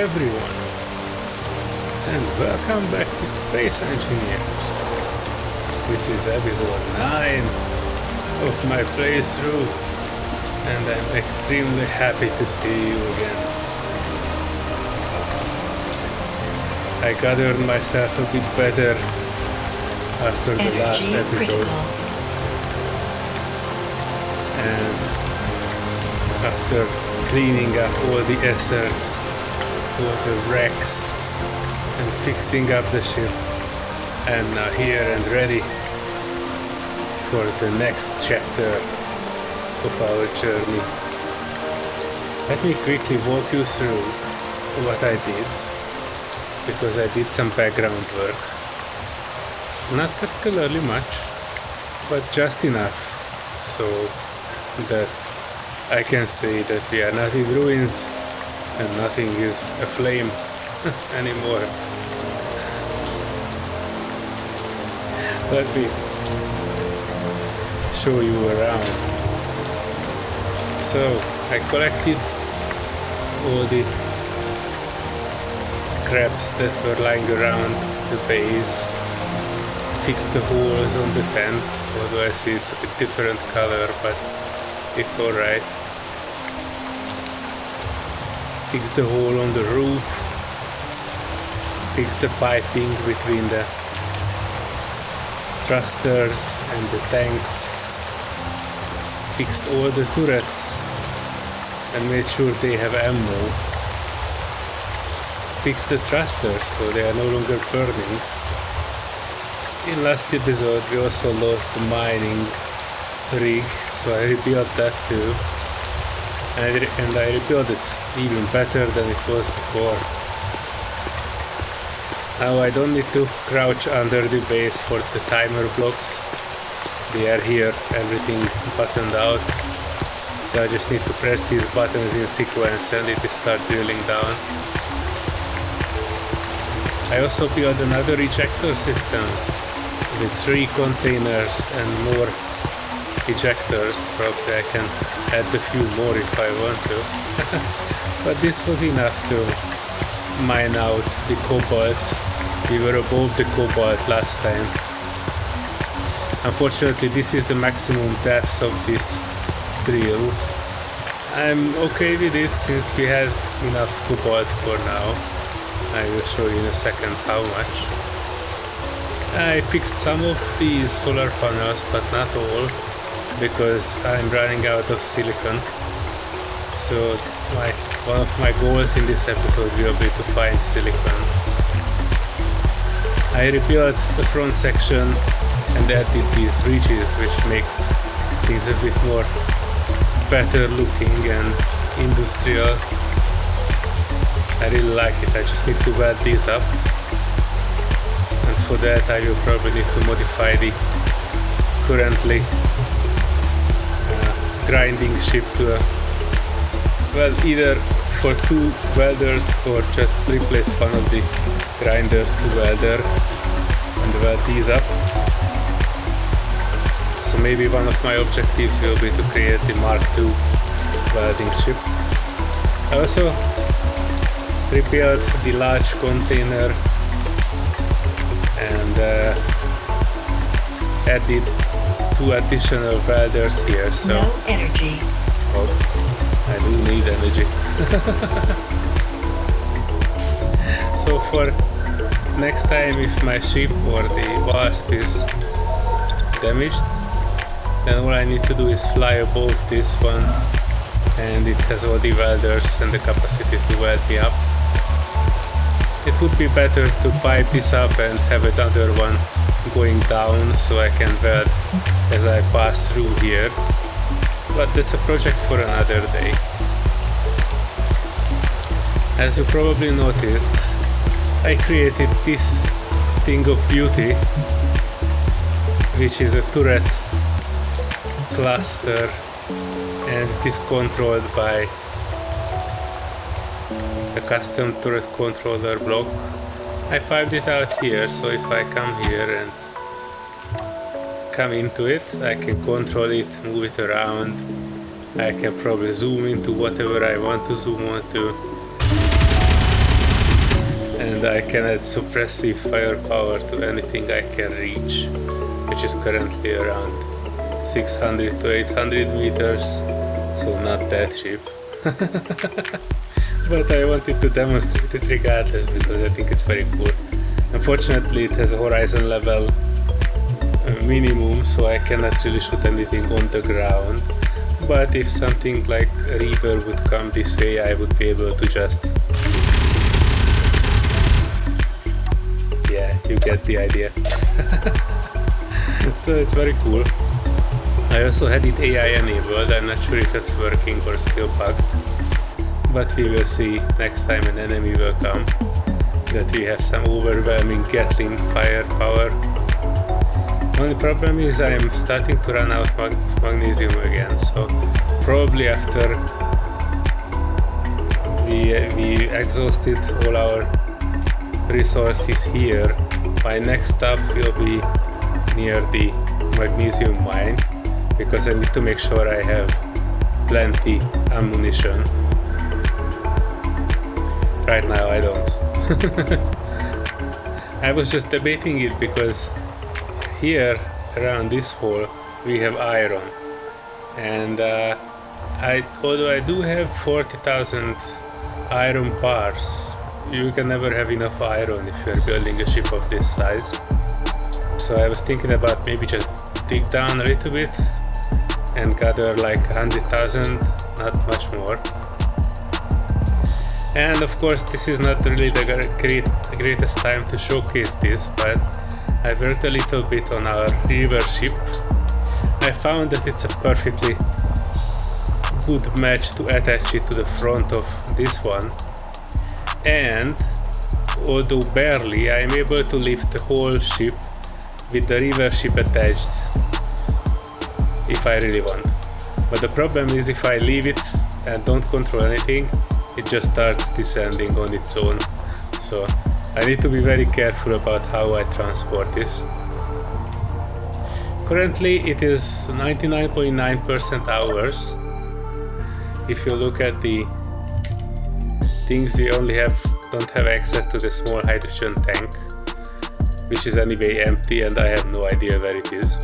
everyone, and welcome back to Space Engineers. This is episode 9 of my playthrough, and I'm extremely happy to see you again. I gathered myself a bit better after the last episode, and after cleaning up all the asserts, all the wrecks, and fixing up the ship, I am now here and ready for the next chapter of our journey. Let me quickly walk you through what I did, because I did some background work. Not particularly much, but just enough so that I can say that we are not in ruins and nothing is aflame anymore. Let me show you around. So I collected all the scraps that were lying around the base, fixed the holes on the tent, although I see it's a bit different color, but it's alright. Fixed the hole on the roof, fixed the piping between the thrusters and the tanks, fixed all the turrets and made sure they have ammo, fixed the thrusters so they are no longer burning. In last episode we also lost the mining rig, so I rebuilt that too, and I rebuilt it even better than it was before. Now I don't need to crouch under the base for the timer blocks. They are here, everything buttoned out, so I just need to press these buttons in sequence and it will start drilling down. I also built another ejector system with 3 containers and more ejectors. Probably I can add a few more if I want to. But this was enough to mine out the cobalt. We were above the cobalt last time. Unfortunately, this is the maximum depth of this drill. I'm okay with it since we have enough cobalt for now. I will show you in a second how much. I fixed some of these solar panels, but not all, because I'm running out of silicon. So one of my goals in this episode will be to find silicon. I rebuilt the front section and added these ridges, which makes things a bit more better looking and industrial. I really like it. I just need to weld these up, and for that I will probably need to modify the currently grinding ship to either for 2 welders or just replace one of the grinders to welder and weld these up. So maybe one of my objectives will be to create the Mark II welding ship. I also rebuilt the large container and added 2 additional welders here. So no energy. Oh, I do need energy. So for next time, if my ship or the wasp is damaged, then all I need to do is fly above this one, and it has all the welders and the capacity to weld me up. It would be better to pipe this up and have another one going down so I can weld as I pass through here, but that's a project for another day. As you probably noticed, I created this thing of beauty, which is a turret cluster, and it is controlled by a custom turret controller block. I piped it out here, so if I come here and come into it, I can control it, move it around. I can probably zoom into whatever I want to zoom onto. and I can add suppressive firepower to anything I can reach, which is currently around 600 to 800 meters, so not that cheap. But I wanted to demonstrate it regardless because I think it's very cool. Unfortunately, it has a horizon level minimum, so I cannot really shoot anything on the ground. But if something like a Reaper would come this way, I would be able to just... Yeah, you get the idea. So it's very cool. I also had it AI enabled. I'm not sure if it's working or still bugged, but we will see next time an enemy will come that we have some overwhelming Gatling firepower. Only problem is I'm starting to run out of magnesium again, so probably after we exhausted all our resources here, my next stop will be near the magnesium mine, because I need to make sure I have plenty ammunition. Right now I don't. I was just debating it because here around this hole we have iron, and although I do have 40,000 iron bars, you can never have enough iron if you're building a ship of this size. So I was thinking about maybe just dig down a little bit and gather like 100,000, not much more. And of course this is not really the greatest time to showcase this, but I worked a little bit on our river ship. I found that it's a perfectly good match to attach it to the front of this one, and although barely, I'm able to lift the whole ship with the river ship attached if I really want. But the problem is if I leave it and don't control anything, it just starts descending on its own. So I need to be very careful about how I transport this. Currently it is 99.9% ours. If you look at the things, we only don't have access to the small hydrogen tank, which is anyway empty, and I have no idea where it is.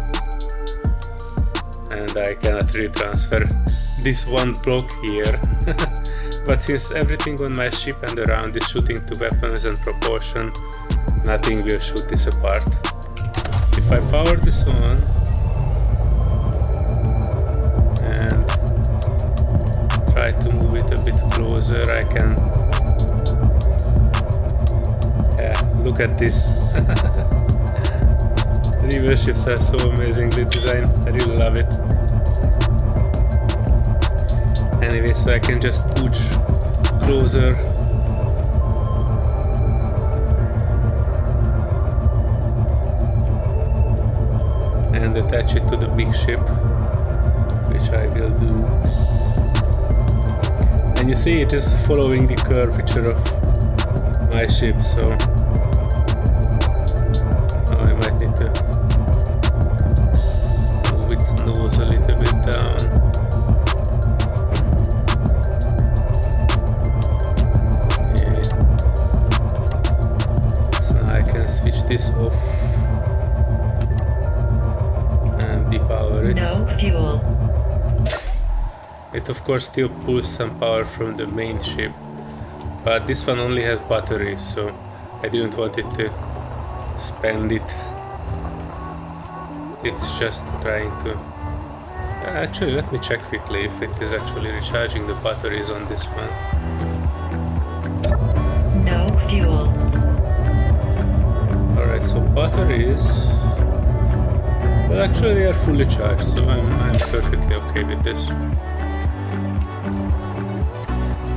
And I cannot really transfer this one block here. But since everything on my ship and around is shooting to weapons and propulsion, nothing will shoot this apart. If I power this on and try to move it a bit closer, I can... Yeah, look at this. River ships are so amazingly designed, I really love it. Anyway, so I can just scooch closer and attach it to the big ship, which I will do. And you see it is following the curvature of my ship, so I might need to move its nose a little bit down. This off and depower it. No fuel. It of course still pulls some power from the main ship, but this one only has batteries, so I didn't want it to spend it. It's just trying to... Actually, let me check quickly if it is actually recharging the batteries on this one. No fuel. Alright, so batteries, well actually they are fully charged, so I'm perfectly okay with this.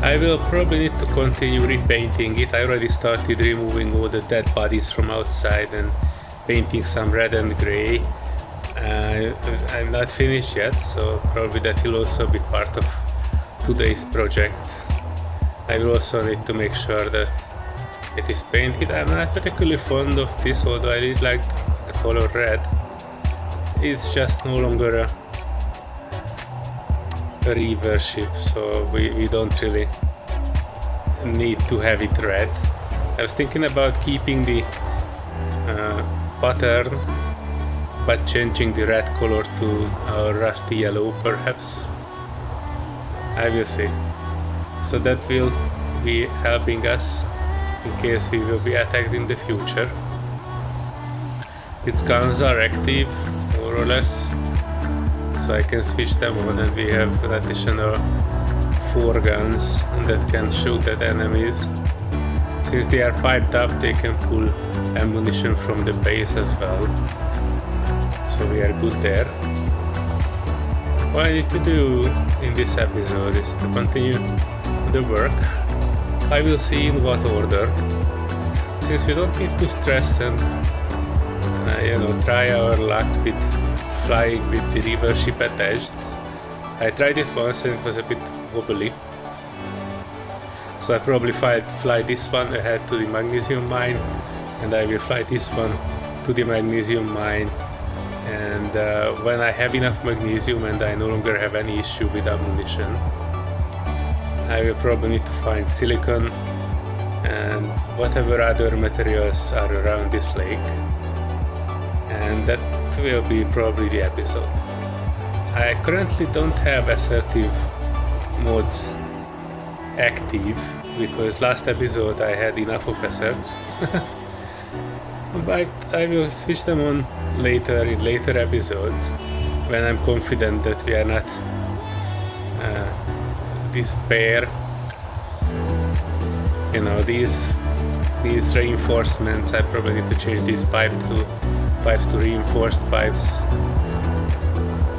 I will probably need to continue repainting it. I already started removing all the dead bodies from outside and painting some red and grey. I'm not finished yet, so probably that will also be part of today's project. I will also need to make sure that it is painted. I'm not particularly fond of this, although I did like the color red. It's just no longer a reverse ship, so we don't really need to have it red. I was thinking about keeping the pattern but changing the red color to a rusty yellow perhaps. I will see. So that will be helping us in case we will be attacked in the future. Its guns are active, more or less, so I can switch them on, and we have an additional 4 guns that can shoot at enemies. Since they are piped up, they can pull ammunition from the base as well, so we are good there. What I need to do in this episode is to continue the work. I will see in what order, since we don't need to stress and try our luck with flying with the river ship attached. I tried it once and it was a bit wobbly, so I probably fly this one ahead to the magnesium mine, and I will fly this one to the magnesium mine, and when I have enough magnesium and I no longer have any issue with ammunition, I will probably need to find silicon and whatever other materials are around this lake, and that will be probably the episode. I currently don't have assertive mods active because last episode I had enough of asserts. But I will switch them on later in later episodes when I'm confident that we are not this pair. These reinforcements, I probably need to change these pipes to reinforced pipes.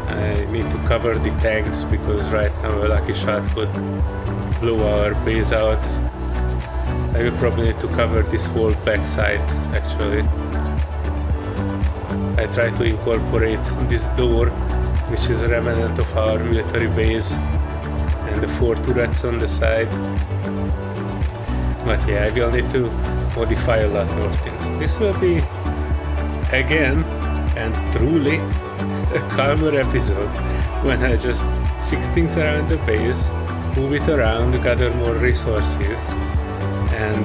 I need to cover the tanks because right now a lucky shot could blow our base out. I will probably need to cover this whole backside actually. I try to incorporate this door, which is a remnant of our military base, and the 4 turrets on the side. But yeah, I will need to modify a lot more things. This will be again and truly a calmer episode when I just fix things around the base, move it around, gather more resources, and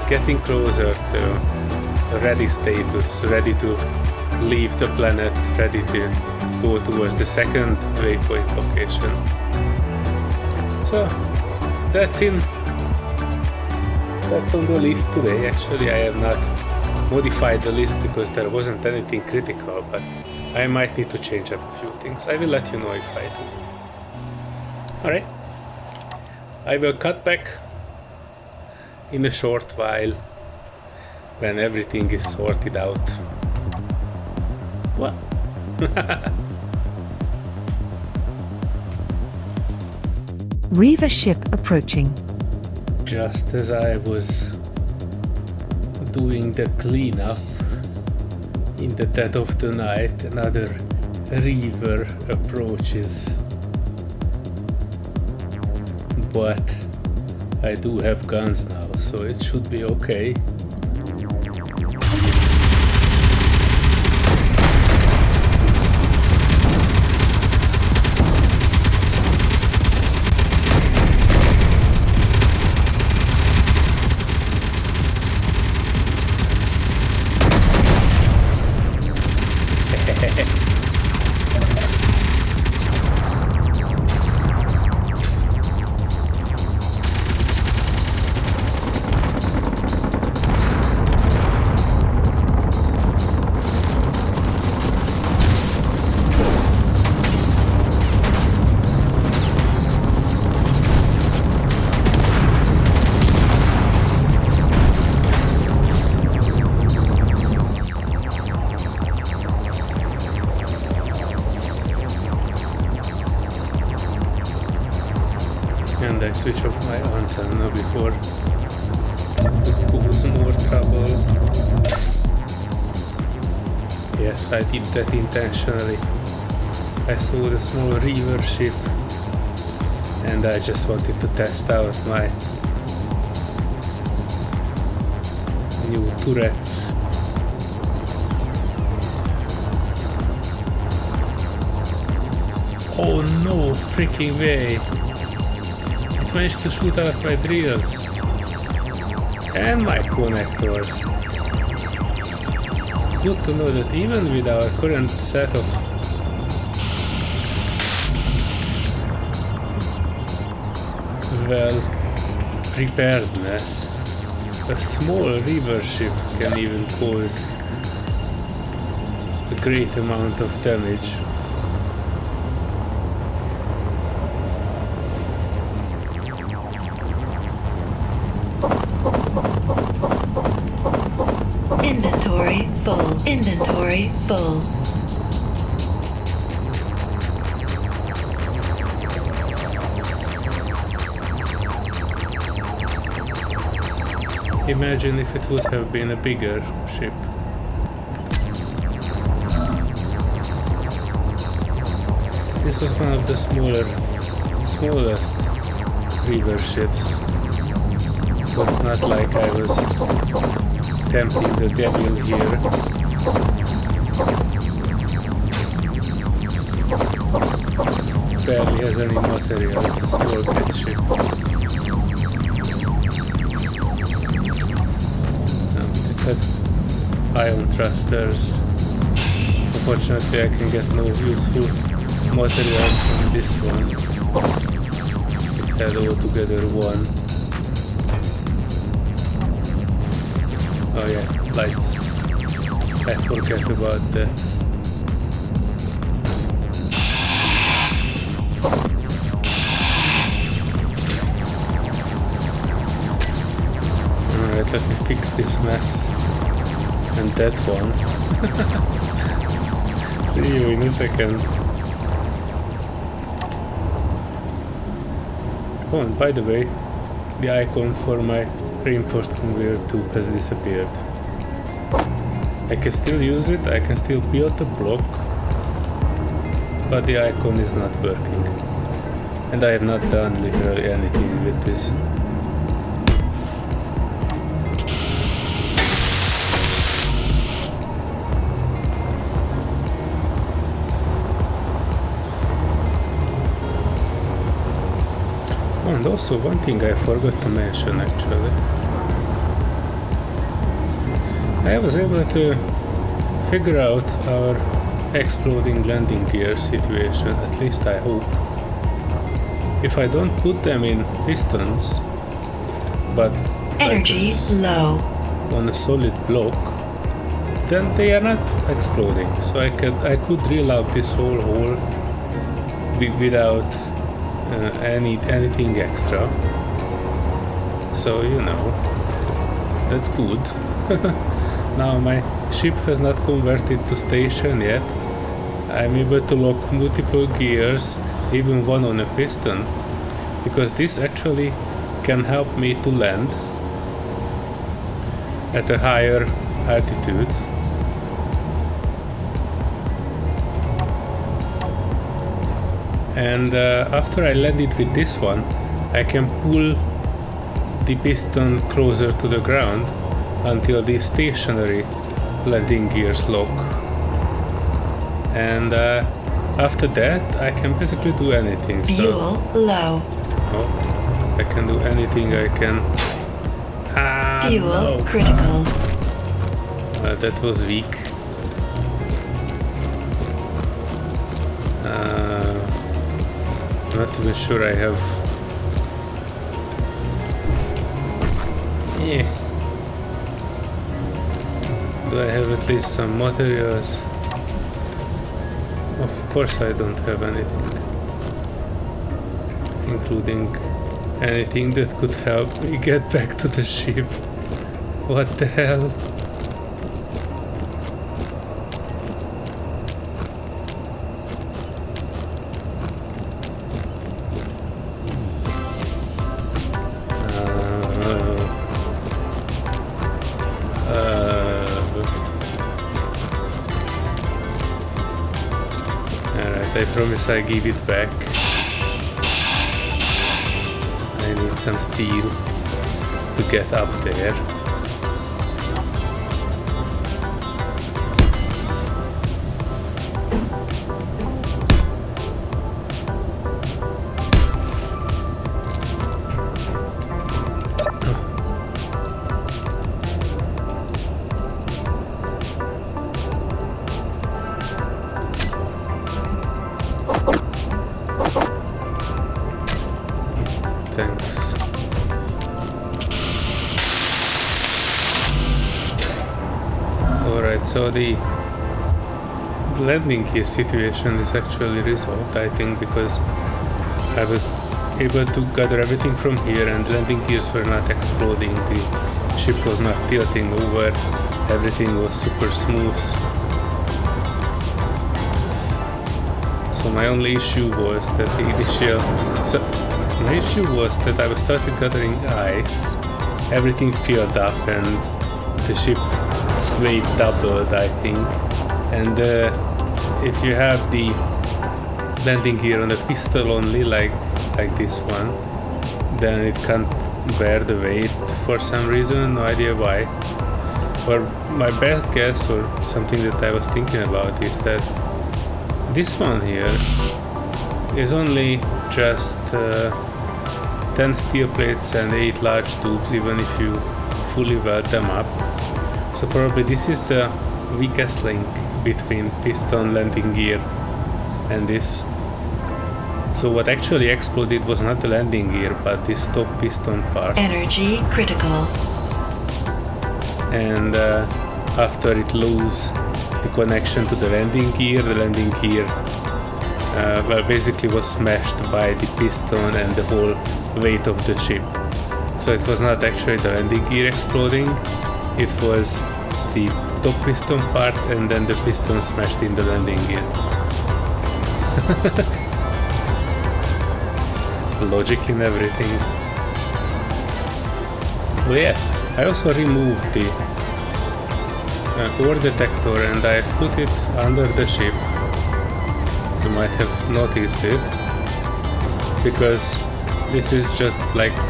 getting closer to a ready status, ready to leave the planet, ready to go towards the second waypoint location. So that's on the list today. Actually, I have not modified the list because there wasn't anything critical, but I might need to change up a few things. I will let you know if I do. Alright, I will cut back in a short while when everything is sorted out. What? Reaver ship approaching. Just as I was doing the cleanup in the dead of the night, another reaver approaches. But I do have guns now, so it should be okay. And I switch off my antenna before it causes more trouble. Yes, I did that intentionally. I saw the small reaver ship and I just wanted to test out my new turrets. Oh no freaking way! It managed to shoot out my drills. And my connectors. Good to know that even with our current set of well preparedness, a small river ship can even cause a great amount of damage. Inventory full. Inventory full. Imagine if it would have been a bigger ship. This was one of the smallest river ships. So it's not like I was tempting the devil here. Barely has any material, it's a small bit ship. It had ion thrusters. Unfortunately I can get no useful materials from this one. It had altogether one. Oh yeah, lights. I forget about that. Alright, let me fix this mess. And that one. See you in a second. Oh, and by the way, the icon for my reinforced conveyor tube has disappeared. I can still use it, I can still build the block, but the icon is not working. And I have not done literally anything with this. And also one thing I forgot to mention actually. I was able to figure out our exploding landing gear situation, at least I hope. If I don't put them in pistons, but Energy low. on a solid block, then they are not exploding. So I could drill out this whole hole without anything extra. So you know, that's good. Now my ship has not converted to station yet. I'm able to lock multiple gears, even one on a piston, because this actually can help me to land at a higher altitude. And after I landed with this one, I can pull the piston closer to the ground until the stationary landing gears lock. And after that, I can basically do anything. Fuel low. Oh, I can do anything I can. Fuel no. critical. That was weak. Not even sure I have. Yeah. Do I have at least some materials? Of course I don't have anything. Including anything that could help me get back to the ship. What the hell? I promise I give it back. I need some steel to get up there. Alright, so the landing gear situation is actually resolved, I think, because I was able to gather everything from here and landing gears were not exploding, the ship was not tilting over, everything was super smooth. So my only issue was that my issue was that I was started gathering ice, everything filled up and the ship weight doubled, I think. And if you have the landing gear on a pistol only, like this one, then it can't bear the weight for some reason, no idea why. But my best guess, or something that I was thinking about, is that this one here is only just 10 steel plates and 8 large tubes, even if you fully weld them up. So probably this is the weakest link between piston, landing gear and this. So what actually exploded was not the landing gear, but this top piston part. Energy critical. And after it lose the connection to the landing gear well, basically was smashed by the piston and the whole weight of the ship. So it was not actually the landing gear exploding, it was the top piston part and then the piston smashed in the landing gear. Logic in everything. Well, yeah, I also removed the ore detector and I put it under the ship. You might have noticed it, because this is just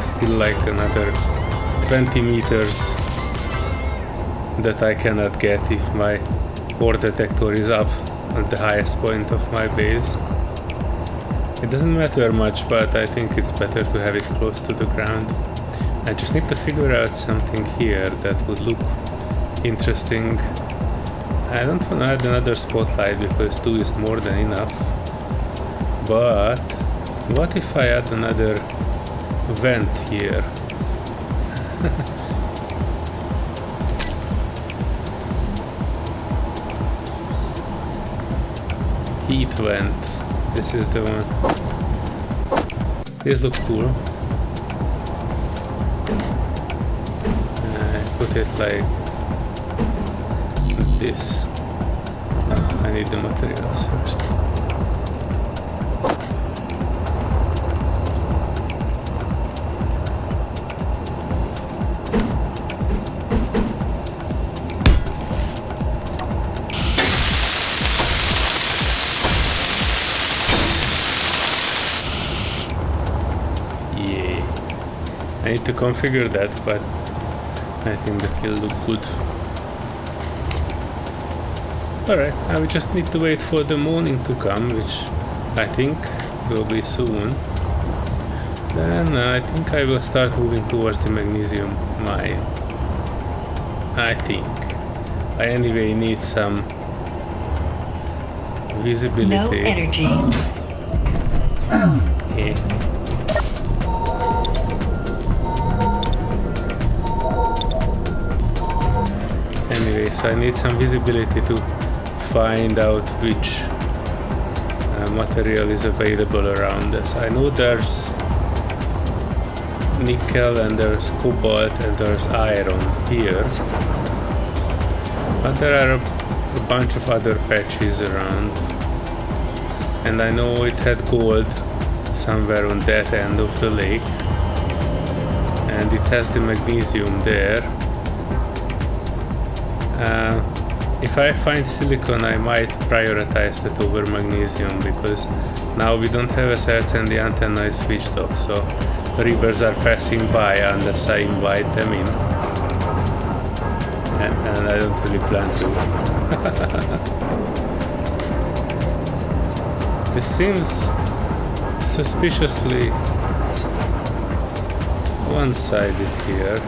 still like another 20 meters that I cannot get if my ore detector is up at the highest point of my base. It doesn't matter much, but I think it's better to have it close to the ground. I just need to figure out something here that would look interesting. I don't want to add another spotlight because 2 is more than enough. But what if I add another vent here? Heat vent. This is the one. This looks cool. I put it like this. I need the materials first. I need to configure that, but I think that will look good. Alright, I will just need to wait for the morning to come, which I think will be soon. Then I think I will start moving towards the magnesium mine. I think. I anyway need some visibility. No energy. Yeah. Anyway, so I need some visibility to find out which material is available around us. I know there's nickel and there's cobalt and there's iron here, but there are a bunch of other patches around, and I know it had gold somewhere on that end of the lake, and it has the magnesium there. If I find silicon, I might prioritize that over magnesium, because now we don't have Asserts and the antenna is switched off, so rivers are passing by unless I invite them in, and I don't really plan to. This seems suspiciously one-sided here.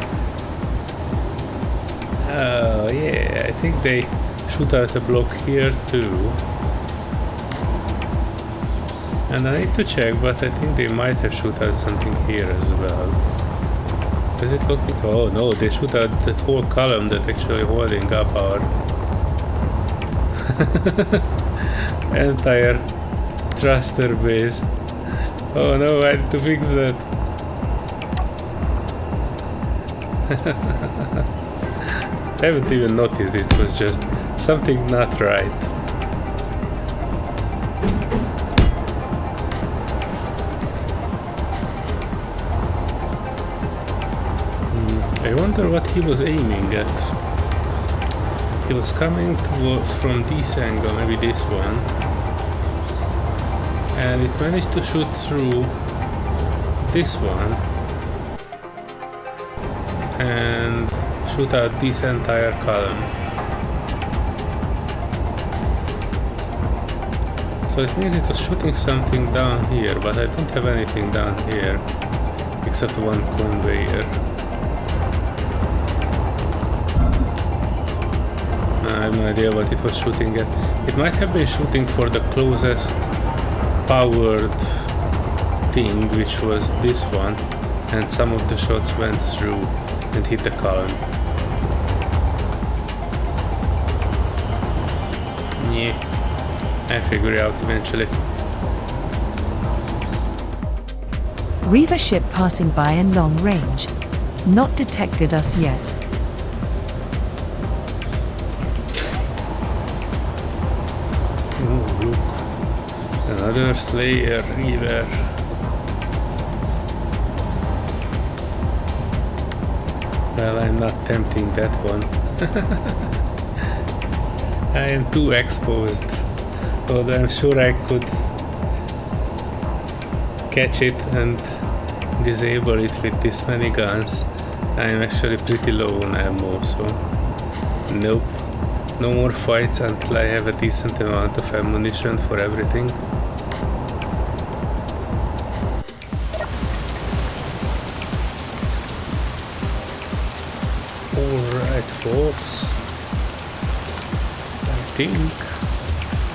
Oh yeah, I think they shoot out a block here too. And I need to check, but I think they might have shoot out something here as well. Does it look... Oh no, they shoot out that whole column that's actually holding up our entire thruster base. Oh no, I had to fix that. I haven't even noticed it was just something not right. I wonder what he was aiming at. He was coming from this angle, maybe this one, and it managed to shoot through this one and shoot out this entire column. So it means it was shooting something down here, but I don't have anything down here except one conveyor. I have no idea what it was shooting at. It might have been shooting for the closest powered thing, which was this one, and some of the shots went through and hit the column. Yeah, I figure it out eventually. Reaver ship passing by in long range. Not detected us yet. Oh, look. Another Slayer Reaver. Well, I'm not tempting that one. I am too exposed. Although I'm sure I could catch it and disable it with this many guns. I'm actually pretty low on ammo, so nope. No more fights until I have a decent amount of ammunition for everything. Alright folks, I think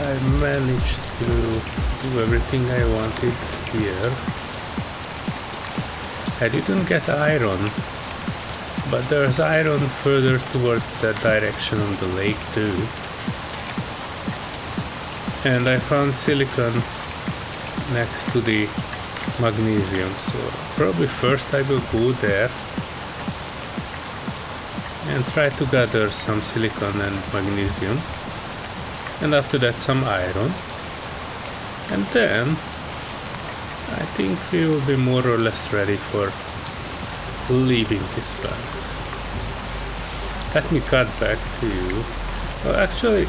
I managed to do everything I wanted here. I didn't get iron, but there's iron further towards that direction on the lake too. And I found silicon next to the magnesium, so probably first I will go there and try to gather some silicon and magnesium, and after that some iron, and then I think we will be more or less ready for leaving this planet. Let me cut back to you. Well, actually,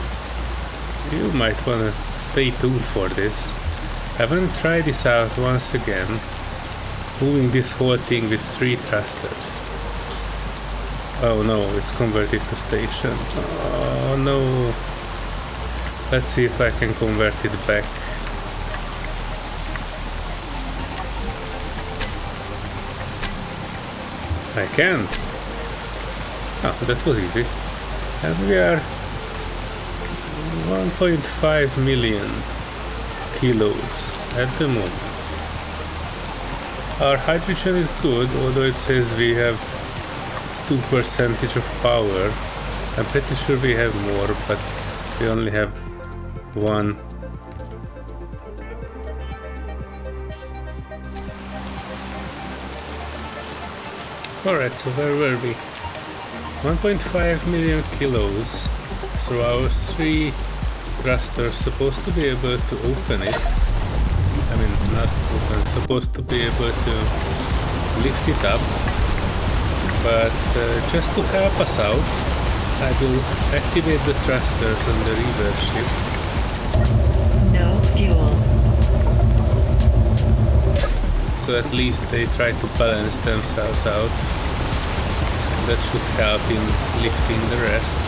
you might want to stay tuned for this. I want to try this out once again, moving this whole thing with 3 thrusters. Oh no, it's converted to station. Oh no. Let's see if I can convert it back. I can. Oh, that was easy. And we are 1.5 million kilos at the moment. Our hydrogen is good, although it says we have 2% of power. I'm pretty sure we have more, but we only have 1. Alright, so where were we? 1.5 million kilos. So our 3 thrusters supposed to be able to open it. I mean, not open, supposed to be able to lift it up. But just to help us out, I will activate the thrusters on the Reaver ship. No fuel. So at least they try to balance themselves out. That should help in lifting the rest.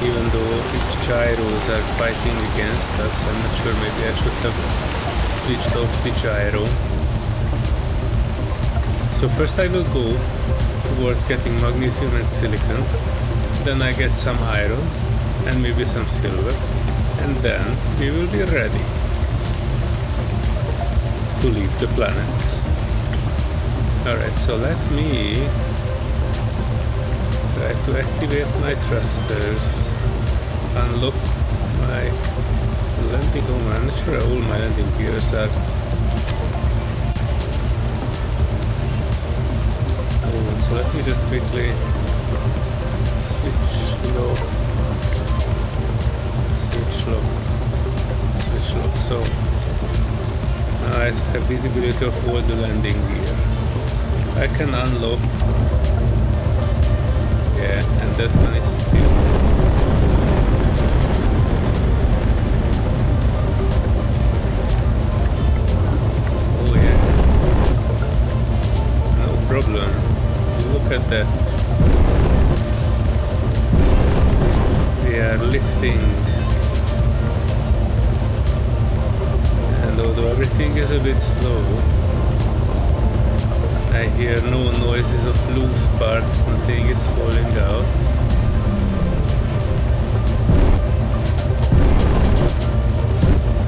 Even though its gyros are fighting against us, I'm not sure, maybe I should have switched off the gyro. So first I will go towards getting magnesium and silicon, then I get some iron and maybe some silver, and then we will be ready to leave the planet. Alright, so let me try to activate my thrusters. unlock my landing. Oh, I'm not sure all my landing gears are. Oh, so let me just quickly switch lock. So now I have visibility of all the landing gear. I can unlock. Yeah, and that one is still. Oh yeah. No problem. Look at that. We are lifting. And although everything is a bit slow, I hear no noises of loose parts, nothing is falling out.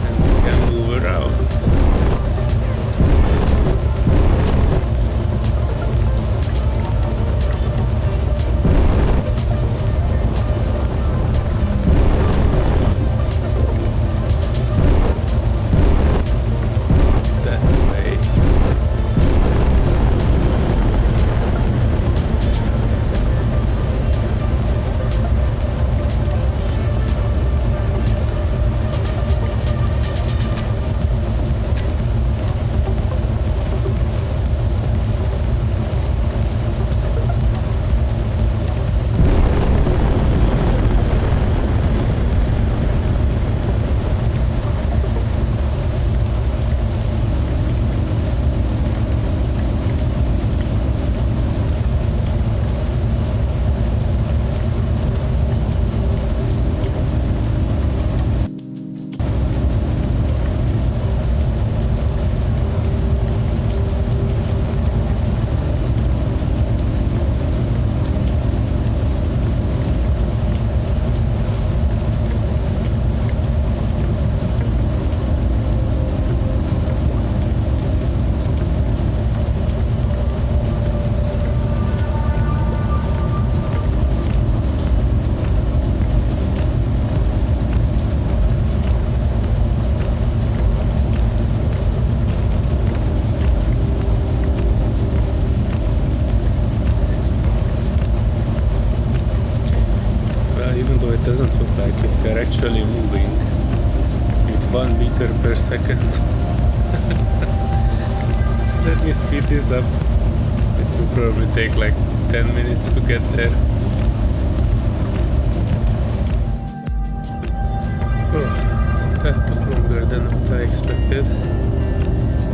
And we can move around. Actually moving with 1 meter per second. Let me speed this up. It will probably take like 10 minutes to get there. Oh, that took longer than what I expected.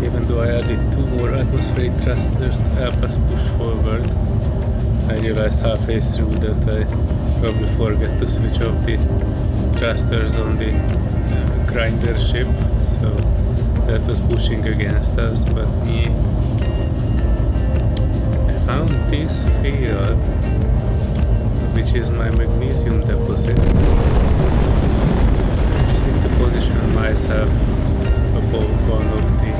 Even though I added 2 more atmospheric thrusters to help us push forward, I realized halfway through that I probably forgot to switch off the thrusters on the grinder ship, so that was pushing against us. But yeah, I found this field, which is my magnesium deposit. I just need to position myself above one of the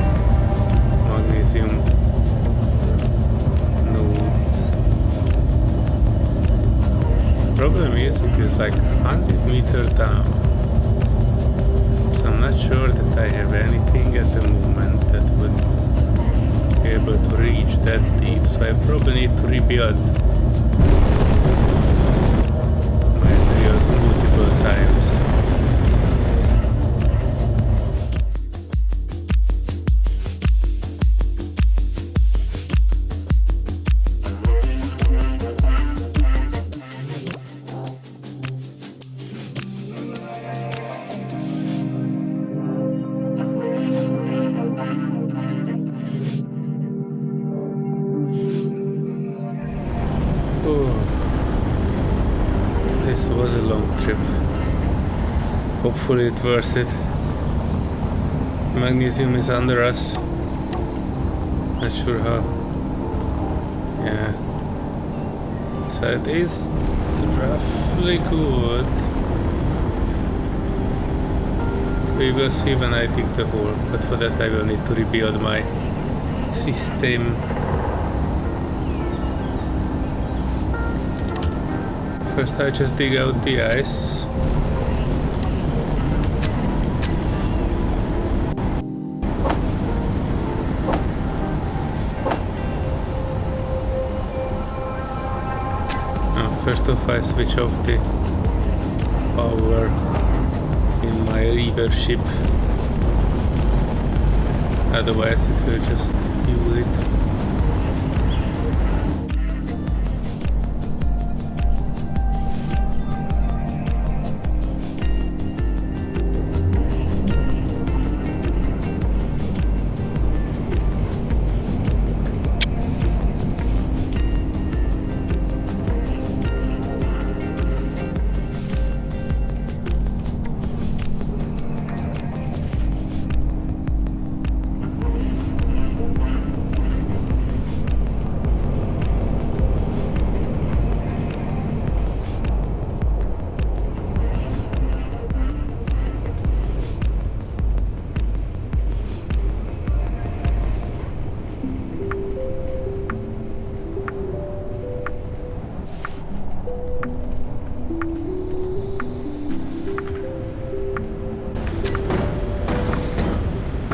magnesium nodes. Problem is, it is like 100 meters down, so I'm not sure that I have anything at the moment that would be able to reach that deep, so I probably need to rebuild my videos multiple times. This was a long trip. Hopefully it's worth it. Magnesium is under us. Not sure how. Yeah. So it is roughly good. We will see when I dig the hole, but for that I will need to rebuild my system. First I just dig out the ice First off, I switch off the power in my river ship, otherwise it will just use it.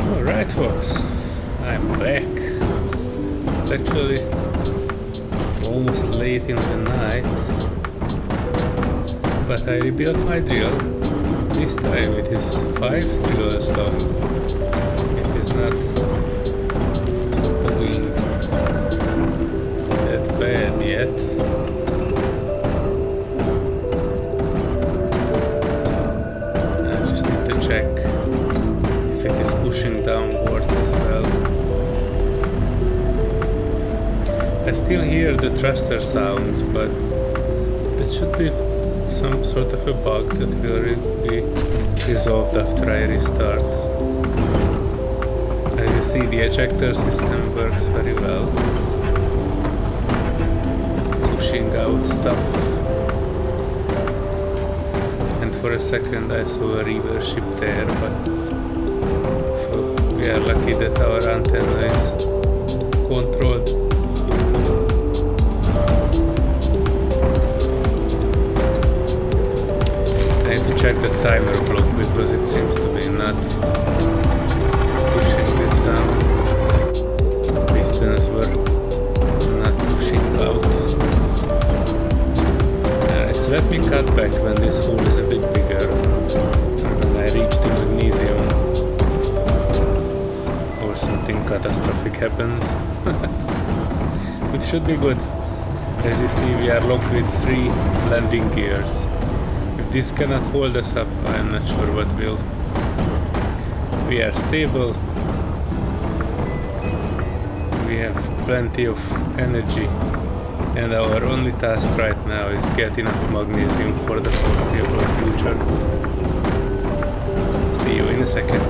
Alright folks, I'm back. It's actually almost late in the night, but I rebuilt my drill. This time it is 5 drills long. It is not doing that bad yet. I just need to check if it is pushing downwards as well. I still hear the thruster sounds, but that should be some sort of a bug that will be resolved after I restart. As you see, the ejector system works very well, pushing out stuff. And for a second I saw a river ship there, but we are lucky that our antenna is controlled. I need to check the timer block because it seems to be not pushing this down. Pistons were not pushing out. It's let me cut back when this hole is a bit bigger. When I reach the magnesium or something catastrophic happens. It should be good. As you see, we are locked with 3 landing gears. If this cannot hold us up, I am not sure what will. We are stable. We have plenty of energy, and our only task right now is get enough magnesium for the foreseeable future. See you in a second.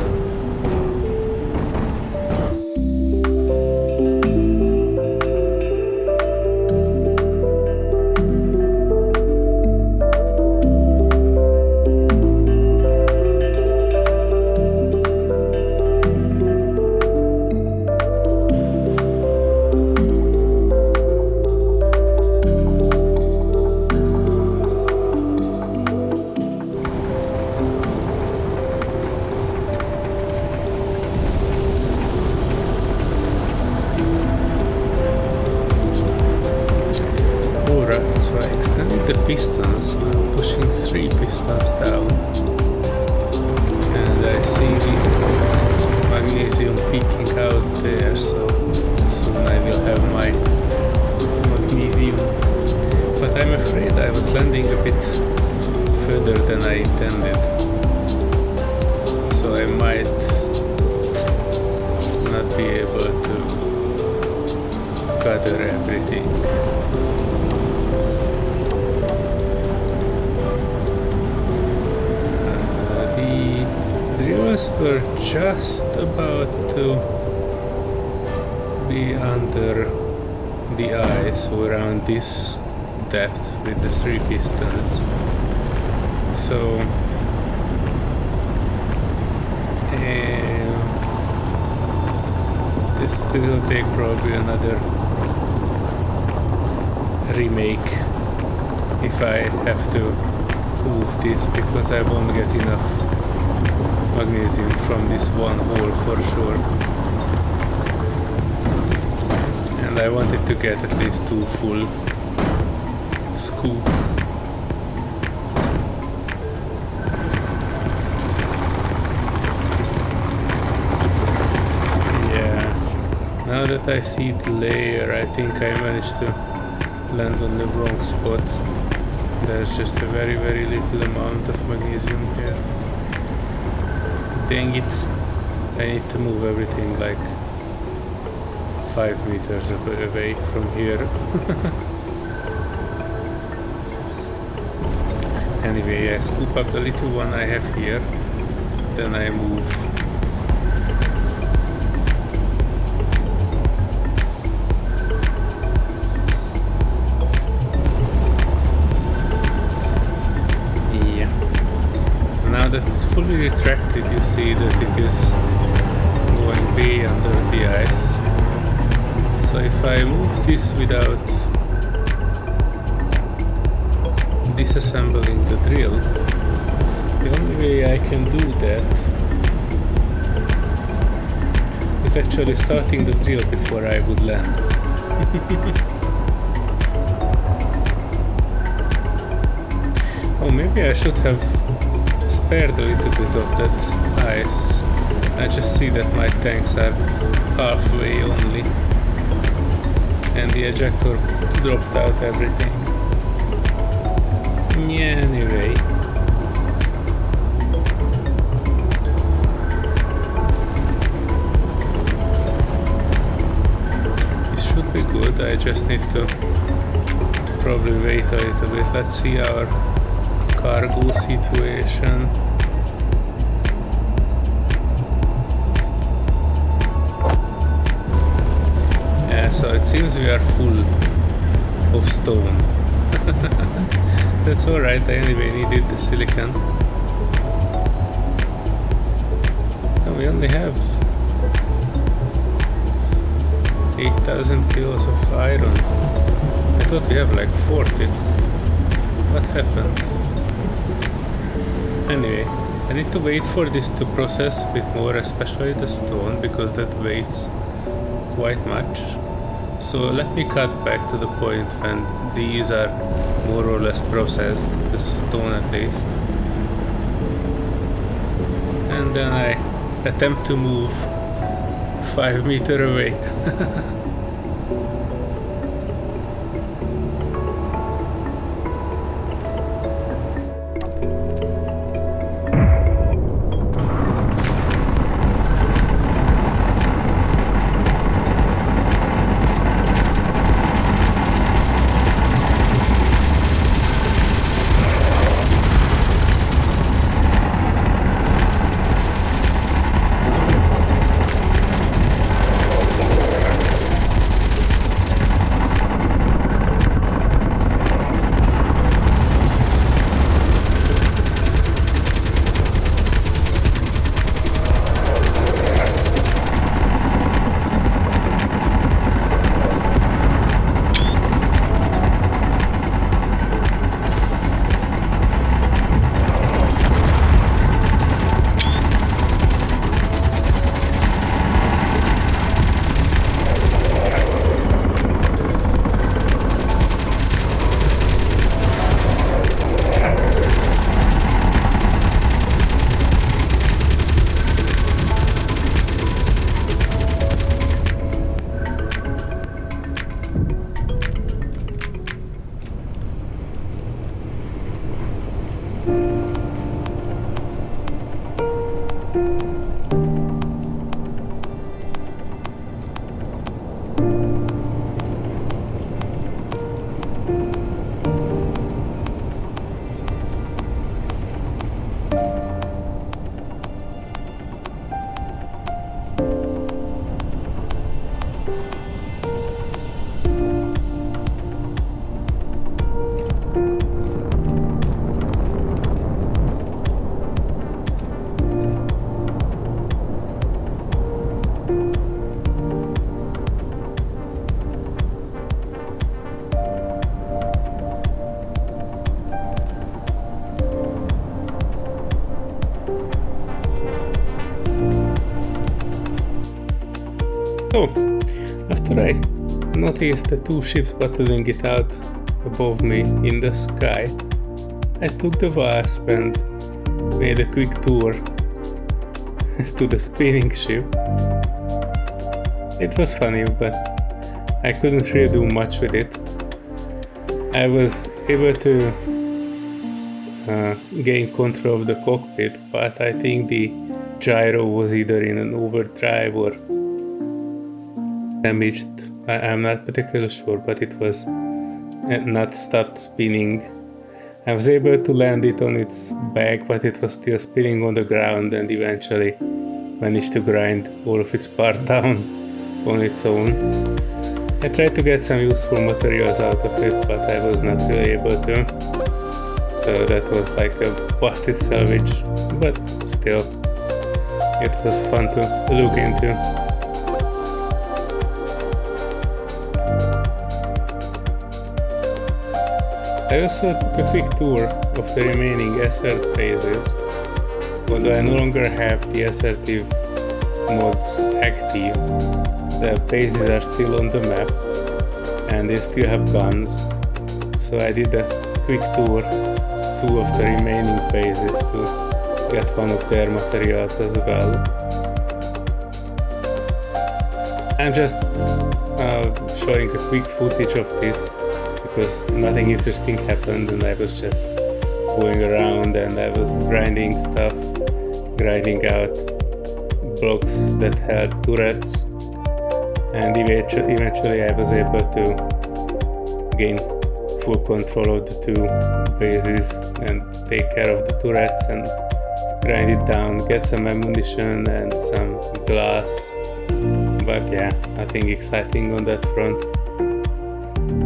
So I extended the pistons, I'm pushing 3 pistons down, and I see the magnesium peeking out there, so soon I will have my magnesium. But I'm afraid I was landing a bit further than I intended, so I might not be able to gather everything. Drillers were just about to be under the ice, so around this depth with the 3 pistons. So this will take probably another remake if I have to move this, because I won't get enough magnesium from this one hole for sure, and I wanted to get at least 2 full scoop. Yeah, now that I see the layer, I think I managed to land on the wrong spot. There's just a very little amount of magnesium here. Dang it, I need to move everything like 5 meters away from here. Anyway, I scoop up the little one I have here, then I move. Yeah. Now that it's fully retracted, you see that it is going way under the ice. So if I move this without disassembling the drill, the only way I can do that is actually starting the drill before I would land. Oh, maybe I should have spared a little bit of that ice. I just see that my tanks are halfway only, and the ejector dropped out everything. Yeah, anyway. This should be good, I just need to probably wait a little bit. Let's see our cargo situation. Yeah, so it seems we are full of stone. That's alright, I anyway needed the silicon. And we only have 8,000 kilos of iron. I thought we have like 40. What happened? Anyway, I need to wait for this to process a bit more, especially the stone, because that weighs quite much. So let me cut back to the point when these are more or less processed, the stone at least. And then I attempt to move 5 meters away. So, after I noticed the two ships battling it out above me in the sky, I took the wasp and made a quick tour to the spinning ship. It was funny, but I couldn't really do much with it. I was able to gain control of the cockpit, but I think the gyro was either in an overdrive or damaged. I'm not particularly sure, but it was not stopped spinning. I was able to land it on its back, but it was still spinning on the ground and eventually managed to grind all of its part down on its own. I tried to get some useful materials out of it, but I was not really able to. So that was like a busted salvage, but still, it was fun to look into. I also took a quick tour of the remaining Assert bases. Although I no longer have the assertive mods active, the bases are still on the map and they still have guns. So I did a quick tour, 2 of the remaining bases to get one of their materials as well. I'm just showing a quick footage of this because nothing interesting happened and I was just going around and I was grinding stuff, grinding out blocks that held turrets, and eventually I was able to gain full control of the 2 bases and take care of the turrets and grind it down, get some ammunition and some glass. But yeah, nothing exciting on that front.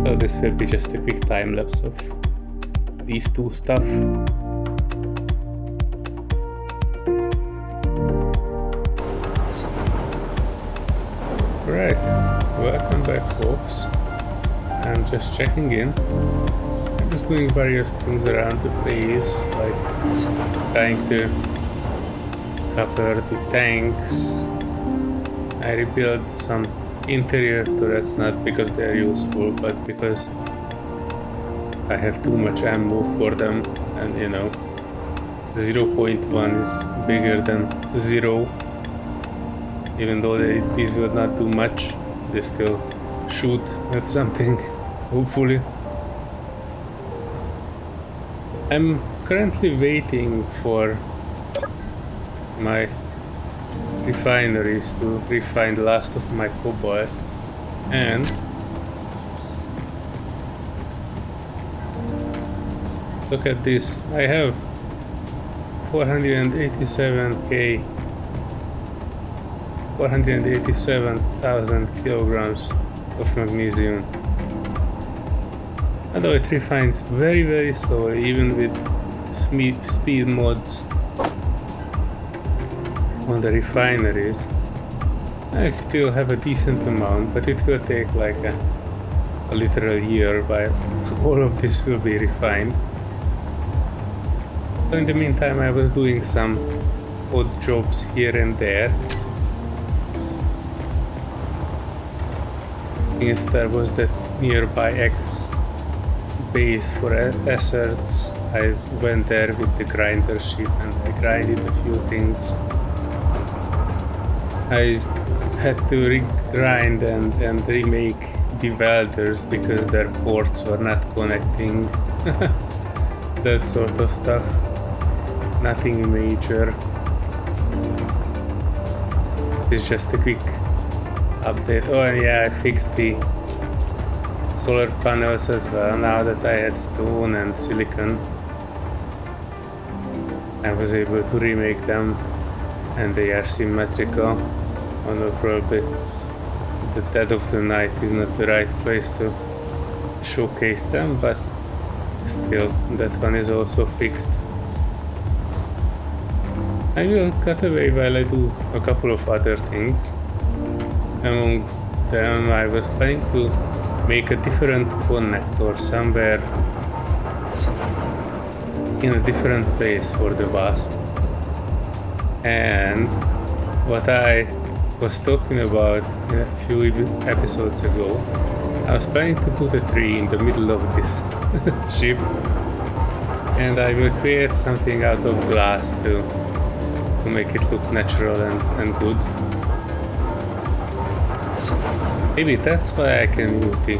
So this will be just a quick time lapse of these 2 stuff. Right, welcome back folks. I'm just checking in. I'm just doing various things around the base, like trying to cover the tanks. I rebuilt some interior turrets, not because they are useful, but because I have too much ammo for them, and 0.1 is bigger than 0. Even though these will not do much, they still shoot at something, hopefully. I'm currently waiting for my refineries to refine the last of my cobalt, and look at this, I have 487,000 kilograms of magnesium. Although it refines very, very slowly, even with speed mods on the refineries. I still have a decent amount, but it will take like a literal year while all of this will be refined. So in the meantime I was doing some odd jobs here and there. Since there was that nearby X base for Asserts, I went there with the grinder ship and I grinded a few things. I had to re-grind and remake the welders because their ports were not connecting. That sort of stuff. Nothing major. It's just a quick update. Oh, and yeah, I fixed the solar panels as well. Now that I had stone and silicon, I was able to remake them, and they are symmetrical. Although probably the dead of the night is not the right place to showcase them, but still, that one is also fixed. I will cut away while I do a couple of other things. Among them, I was planning to make a different connector somewhere in a different place for the wasp. And what I was talking about a few episodes ago I was planning to put a tree in the middle of this ship, and I will create something out of glass to make it look natural and good. Maybe that's why I can use the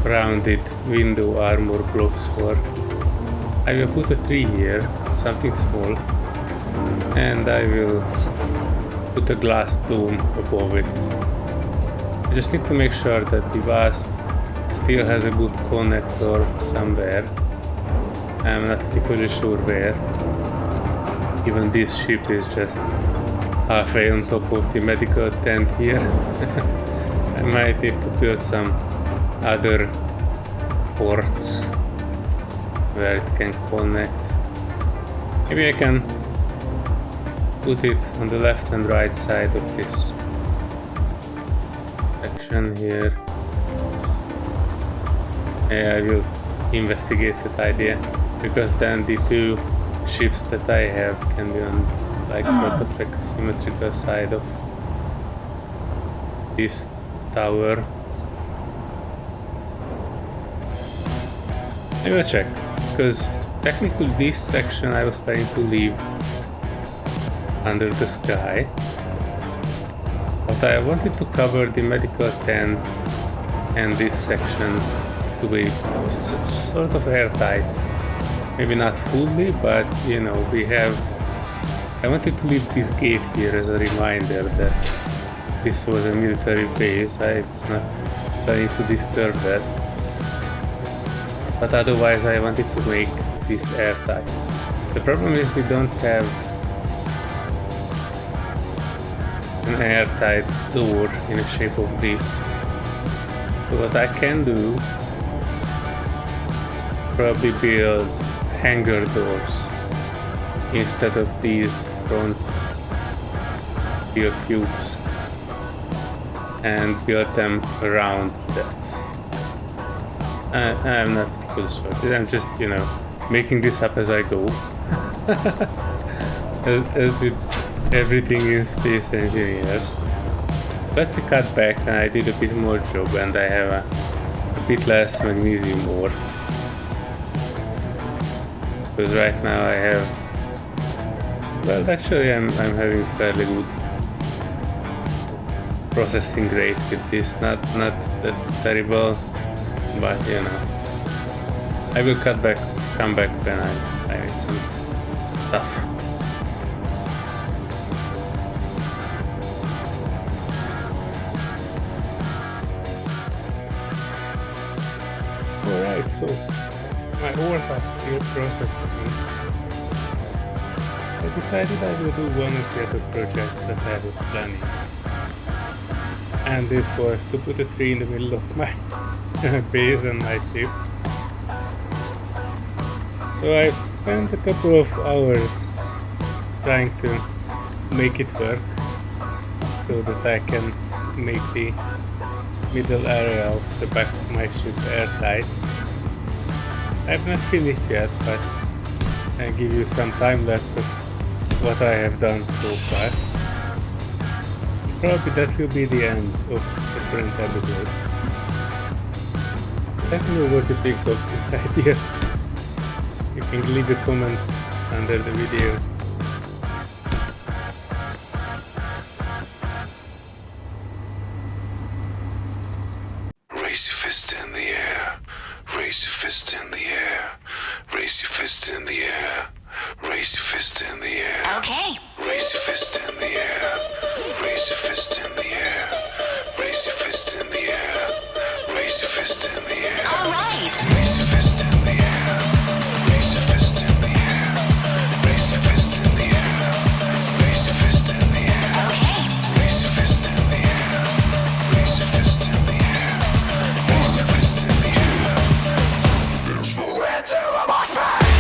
rounded window armor blocks for. I will put a tree here, something small, and I will put a glass dome above it. I just need to make sure that the vase still has a good connector somewhere. I'm not particularly sure where. Even this ship is just halfway on top of the medical tent here. I might need to build some other ports where it can connect. Maybe I can put it on the left and right side of this section here. Yeah, I will investigate that idea, because then the two ships that I have can be on like sort of like a symmetrical side of this tower. I will check, because technically this section I was planning to leave under the sky, but I wanted to cover the medical tent and this section to be sort of airtight. Maybe not fully, but you know, I wanted to leave this gate here as a reminder that this was a military base. I was not planning to disturb that. But otherwise I wanted to make this airtight. The problem is we don't have an airtight door in the shape of this. So what I can do, probably build hangar doors instead of these front steel tubes, and build them around that. I'm not particularly sure. I'm just, you know, making this up as I go. as with everything in Space Engineers. Let me cut back, and I did a bit more job, and I have a bit less magnesium ore. Because right now I have, well, actually I'm having fairly good processing rate with this. Not that terrible, but you know, I will come back when I need some stuff. Alright, so my ores are still processing. I decided I will do one of the other projects that I was planning. And this was to put a tree in the middle of my base and my ship. So I've spent a couple of hours trying to make it work so that I can make the middle area of the back of my ship airtight. I've not finished yet, but I'll give you some time lapse of what I have done so far. Probably that will be the end of the current episode. Let me know what you think of this idea. You can leave a comment under the video. Raise your fist in the air. Raise your fist in the air. Raise your fist in the air. Raise your fist in the air. Okay. Raise your fist in the air. Raise your fist in the air. Raise your fist in the air. Raise your fist in the air. All right. Raise your fist in the air. Raise your fist in the air. Raise your fist in the air. Raise your fist in the air. Okay. Raise your fist in the air. Raise your fist in the air. Raise your fist in the air. We're to a mosh pit.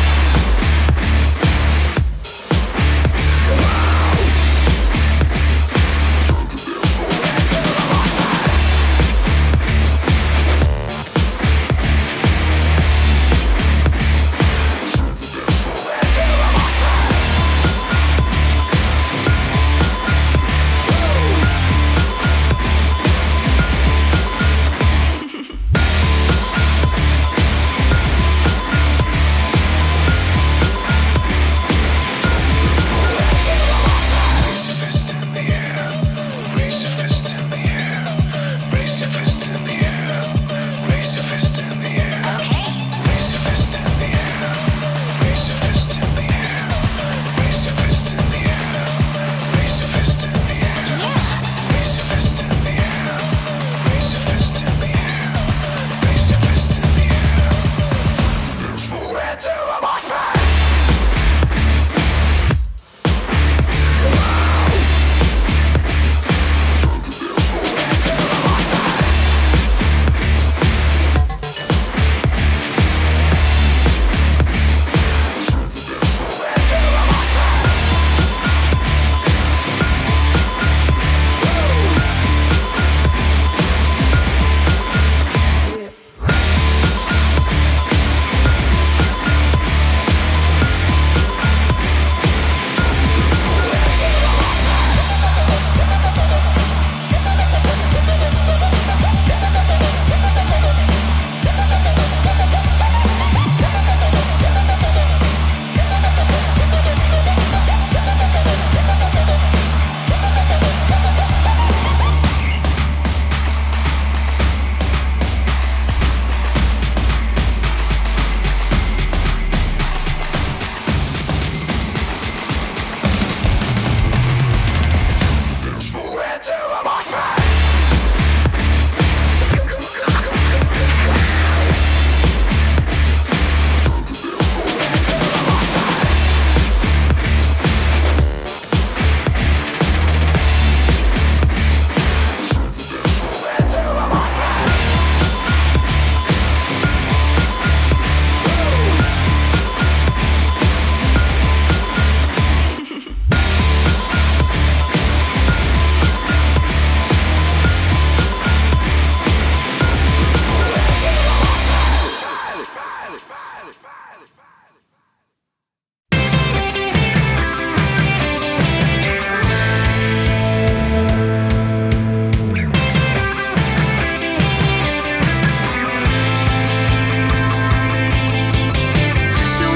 Don't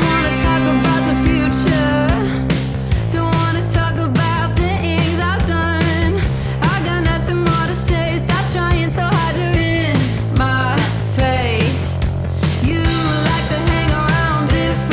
wanna talk about the future. Don't wanna talk about the things I've done. I got nothing more to say. Stop trying so hard to in my face. You like to hang around different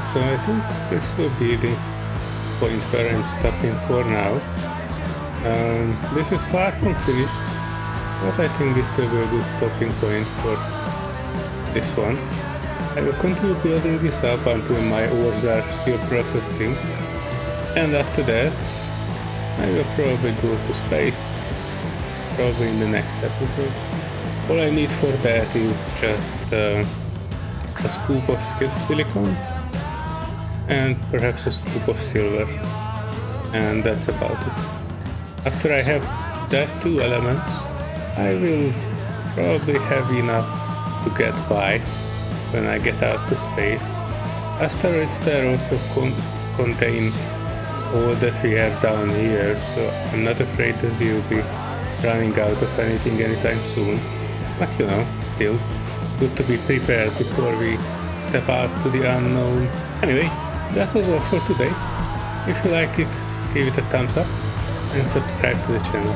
Alright, so I think this will be the point where I'm stopping for now. This is far from finished, but I think this will be a good stopping point for this one. I will continue building this up until my ores are still processing, and after that I will probably go to space, probably in the next episode. All I need for that is just a scoop of silicon and perhaps a scoop of silver, and that's about it. After I have that two elements, I will probably have enough to get by when I get out to space. Asteroids there also contain all that we have down here, so I'm not afraid that we will be running out of anything anytime soon. But you know, still good to be prepared before we step out to the unknown. Anyway, that was all for today. If you like it, give it a thumbs up and subscribe to the channel.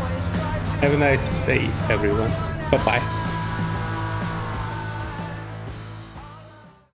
Have a nice day, everyone. Bye bye.